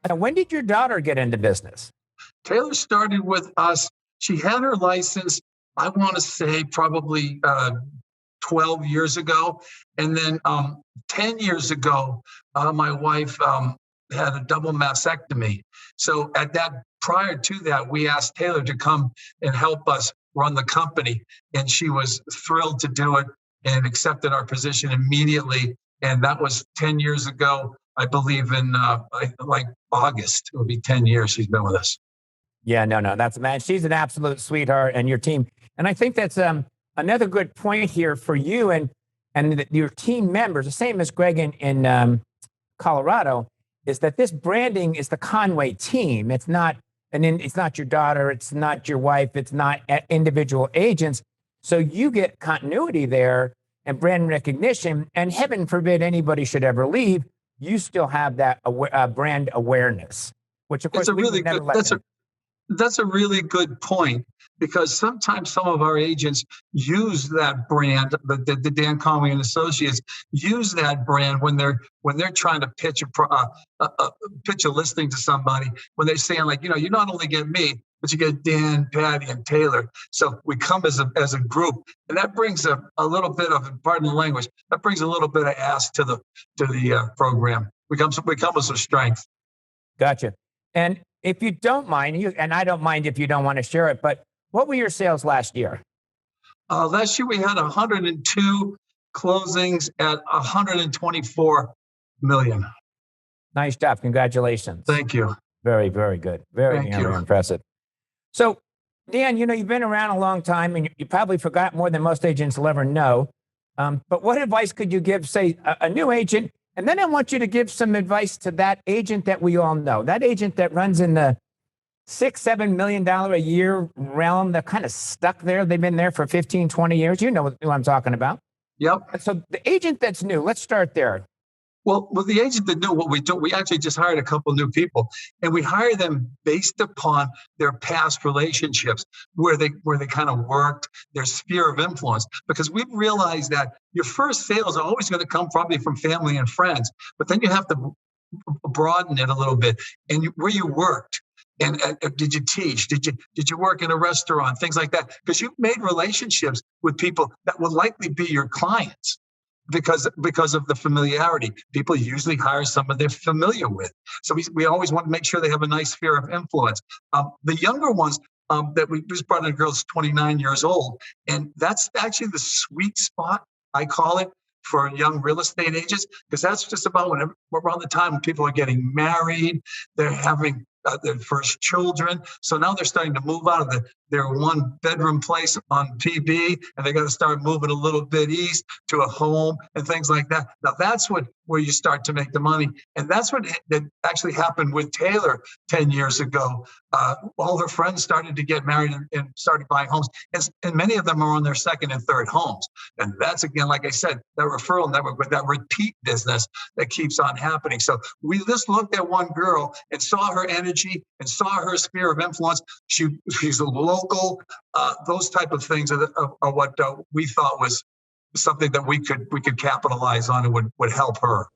Now, when did your daughter get into business? Taylor started with us. She had her license, I want to say probably 12 years ago. And then 10 years ago, my wife had a double mastectomy. So prior to that, we asked Taylor to come and help us run the company. And she was thrilled to do it and accepted our position immediately. And that was 10 years ago, I believe in like August. It will be 10 years she's been with us. Yeah, no, that's man. She's an absolute sweetheart, and your team. And I think that's another good point here for you and your team members. The same as Greg in Colorado, is that this branding is the Conway team. It's not it's not your daughter. It's not your wife. It's not individual agents. So you get continuity there and brand recognition. And heaven forbid anybody should ever leave, you still have that brand awareness, which of course That's a really good point, because sometimes some of our agents use that brand, the Dan Conway and Associates use that brand when they're trying to pitch a listing to somebody, when they're saying, like, you not only get me, but you get Dan, Patty, and Taylor. So we come as a group, and that brings a little bit of, pardon the language, that brings a little bit of ass to the program. We come with some strength. Gotcha. And if you don't mind, and I don't mind if you don't want to share it, but what were your sales last year? Last year we had 102 closings at 124 million. Nice job. Congratulations. Thank you. Very, very good. Very impressive. So, Dan, you've been around a long time, and you probably forgot more than most agents will ever know. But what advice could you give, say, a new agent? And then I want you to give some advice to that agent that we all know, that agent that runs in the $6-7 million a year realm. They're kind of stuck there. They've been there for 15, 20 years. You know what I'm talking about. Yep. So the agent that's new, let's start there. Well, with the agent that knew what we do, we actually just hired a couple new people, and we hire them based upon their past relationships, where they kind of worked, their sphere of influence. Because we've realized that your first sales are always going to come probably from family and friends, but then you have to broaden it a little bit, and where you worked. And did you teach? Did you work in a restaurant? Things like that, because you've made relationships with people that will likely be your clients. Because of the familiarity, people usually hire someone they're familiar with. So we always want to make sure they have a nice sphere of influence. The younger ones that we just brought in, a girl's 29 years old, and that's actually the sweet spot, I call it, for young real estate agents, because that's just about around the time when people are getting married, they're having their first children. So now they're starting to move out of their one bedroom place on PB, and they got to start moving a little bit east to a home and things like that. Now that's where you start to make the money. And that's what that actually happened with Taylor 10 years ago. All her friends started to get married and started buying homes. And many of them are on their second and third homes. And that's, again, like I said, that referral network, with that repeat business that keeps on happening. So we just looked at one girl and saw her energy and saw her sphere of influence. She's a local. Those type of things are what we thought was something that we could capitalize on and would help her.